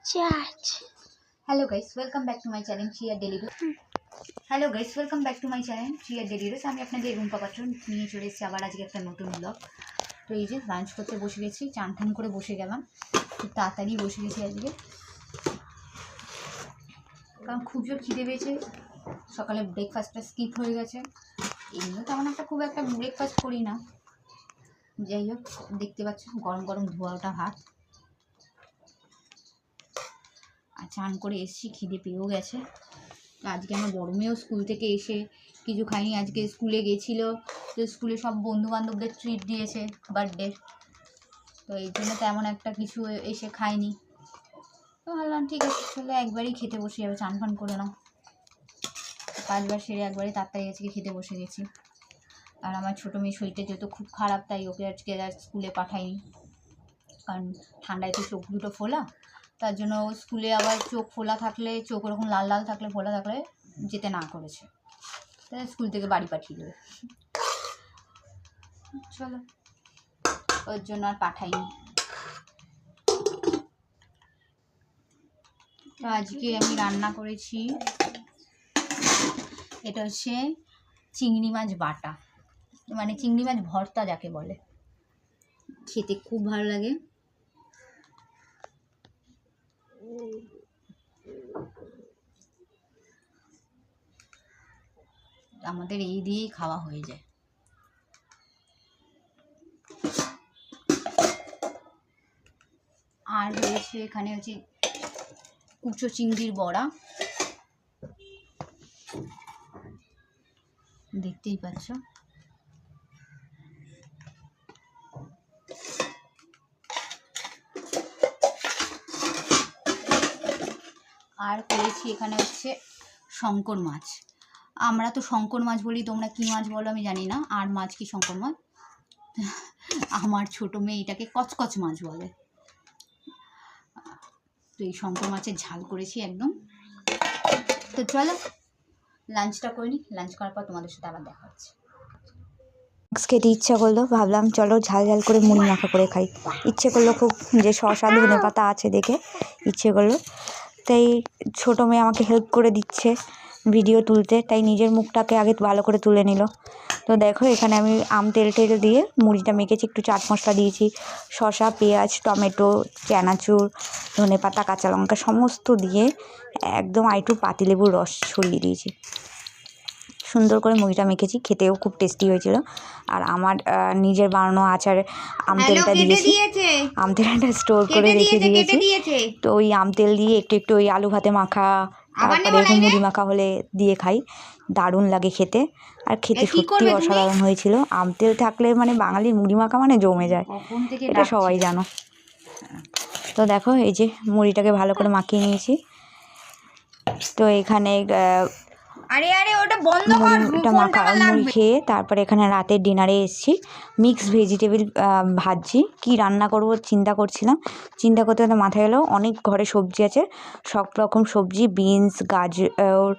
Chat. Hello guys, welcome back to my channel Shia Daily Dose. Hello guys, welcome back to my channel Shia daily dose. আমি আপনাদের রুম্পা পাত্র নিয়ে চলে এসেছি আবার আজকে একটা নতুন ব্লগ। তো এই যে লাঞ্চ করতে বসে গেছি, চান টান করে বসে গেলাম, খুব তাড়াতাড়ি বসে গেছি আজকে, কারণ খুব জোর খিদে পেয়েছে। সকালে ব্রেকফাস্টটা স্কিপ হয়ে গেছে। এমনিও তেমন খুব একটা ব্রেকফাস্ট করি না। যাই হোক, দেখতে পাচ্ছ গরম গরম ধোয়াটা ভাত, আর চান করে এসেছি, খিদে পেয়েও গেছে। আজকে আমার বড় মেয়েও স্কুল থেকে এসে কিছু খাইনি, আজকে স্কুলে গেছিলো, তো স্কুলে সব বন্ধু বান্ধবদের ট্রিট দিয়েছে বার্থডে, তো এই জন্য তেমন একটা কিছু এসে খায়নি। তো ভাবলাম ঠিক আছে, চলে একবারই খেতে বসে যাবে, চান ফান করে নাও। কাজবার সেরে একবারে তাড়াতাড়ি আজকে খেতে বসে গেছি। আর আমার ছোটো মেয়ে শরীরটা যেহেতু খুব খারাপ, তাই ওকে আজকে আর স্কুলে পাঠাইনি, কারণ ঠান্ডায় তো চোখ দুটো ফোলা, তার জন্য স্কুলে আবার চোখ ফোলা থাকলে, চোখ ওরকম লাল লাল থাকলে, ফোলা থাকলে যেতে না করেছে, তাই স্কুল থেকে বাড়ি পাঠিয়ে দেবে। চলো, ওর জন্য আর পাঠাইনি। তো আজকে আমি রান্না করেছি, এটা হচ্ছে চিংড়ি মাছ বাটা, মানে চিংড়ি মাছ ভর্তা যাকে বলে, খেতে খুব ভালো লাগে। আমাদের এই দিয়েই খাওয়া হয়ে যায়। আর রয়েছে এখানে হচ্ছে কুচো চিংড়ির বড়া, দেখতেই পাচ্ছ। আর করেছি এখানে হচ্ছে শঙ্কর মাছ। আমরা তো শঙ্কর মাছ বলি, তোমরা কি মাছ বলো আমি জানি না। আর মাছ কি শঙ্কর মাছ, আমার ছোটো মেয়ে এটাকে কচকচ মাছ বলে। তো এই শঙ্কর মাছের ঝাল করেছি একদম। তো চলো লাঞ্চটা করে নিই, লাঞ্চ করার পর তোমাদের সাথে আবার দেখা হচ্ছে। খেতে ইচ্ছা করলো, ভাবলাম চলো ঝাল ঝাল করে মুড়ি মাখা করে খাই। ইচ্ছে করলো খুব, যে শসা ধনে পাতা আছে দেখে ইচ্ছে করলো, তাই ছোটো মেয়ে আমাকে হেল্প করে দিচ্ছে ভিডিও তুলতে, তাই নিজের মুখটাকে আগে ভালো করে তুলে নিল। তো দেখো এখানে আমি তেল দিয়ে মুড়িটা মেখেছি, একটু চাট মশলা দিয়েছি, শসা, পেঁয়াজ, টমেটো, চানাচুর, ধনে পাতা, কাঁচা লঙ্কা সমস্ত দিয়ে একদম একটু পাতিলেবুর রস ছড়িয়ে দিয়েছি। সুন্দর করে মুড়িটা মেখেছি, খেতেও খুব টেস্টি হয়েছিল। আর আমার নিজের বানানো আচার আমতেলটা দিয়েছি, আমতেলটা স্টোর করে রেখে দিয়েছি। তো ওই আমতেল দিয়ে একটু একটু ওই আলু ভাতে মাখা, তারপরে এরকম মুড়ি মাখা হলে দিয়ে খাই, দারুণ লাগে খেতে। আর খেতে সত্যি অসাধারণ হয়েছিল। আমতেল থাকলে মানে বাঙালির মুড়ি মাখা মানে জমে যায়, এটা সবাই জানো। তো দেখো এই যে মুড়িটাকে ভালো করে মাখিয়ে নিয়েছি। তো এখানে মুড়িটা মাখা মুড়ি খেয়ে তারপরে এখানে রাতের ডিনারে এসেছি। মিক্সড ভেজিটেবল ভাজি, কি রান্না করব চিন্তা করছিলাম, চিন্তা করতে করতে মাথায় এলো অনেক ঘরে সবজি আছে, সব রকম সবজি, বিনস, গাজর,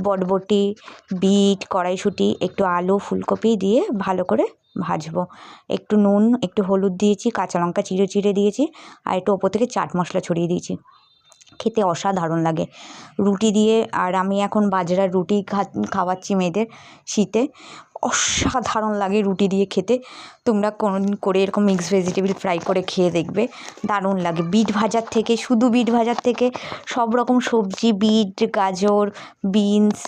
বটবটি, বিট, কড়াইশুঁটি, একটু আলু, ফুলকপি দিয়ে ভালো করে ভাজবো। একটু নুন, একটু হলুদ দিয়েছি, কাঁচা লঙ্কা চিড়ে চিড়ে দিয়েছি, আর একটু ওপর থেকে চাট মশলা ছড়িয়ে দিয়েছি। খেতে অসাধারণ লাগে রুটি দিয়ে। আর আমি এখন বাজরার রুটি খাওয়াচ্ছি মেয়েদের শীতে, অসাধারণ লাগে রুটি দিয়ে খেতে। তোমরা কোনোদিন করে এরকম মিক্সড ভেজিটেবল ফ্রাই করে খেয়ে দেখবে, দারুণ লাগে। বিট ভাজার থেকে, শুধু বিট ভাজার থেকে সব রকম সবজি, বিট, গাজর, বিনস,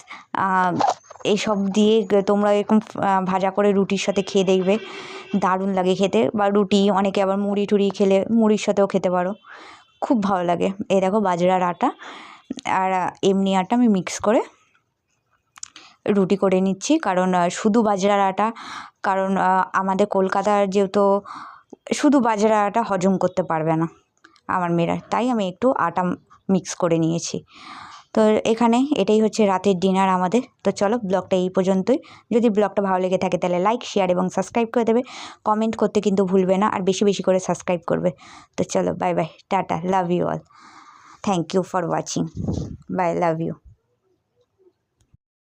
এইসব দিয়ে তোমরা এরকম ভাজা করে রুটির সাথে খেয়ে দেখবে, দারুণ লাগে খেতে। বা রুটি, অনেকে আবার মুড়ি টুড়ি খেলে মুড়ির সাথেও খেতে পারো, খুব ভালো লাগে। এই দেখো বাজরার আটা আর এমনি আটা আমি মিক্স করে রুটি করে নিচ্ছি, কারণ শুধু বাজরার আটা, কারণ আমাদের কলকাতার যেহেতু শুধু বাজরার আটা হজম করতে পারবে না আমার মেয়েরা, তাই আমি একটু আটা মিক্স করে নিয়েছি। তো এখানে এটাই হচ্ছে রাতের ডিনার আমাদের। তো চলো ব্লগটা এই পর্যন্তই। যদি ব্লগটা ভালো লেগে থাকে তাহলে লাইক, শেয়ার এবং সাবস্ক্রাইব করে দেবে, কমেন্ট করতে কিন্তু ভুলবে না, আর বেশি বেশি করে সাবস্ক্রাইব করবে। তো চলো bye bye, tata, love you all, thank you for watching, bye, love you.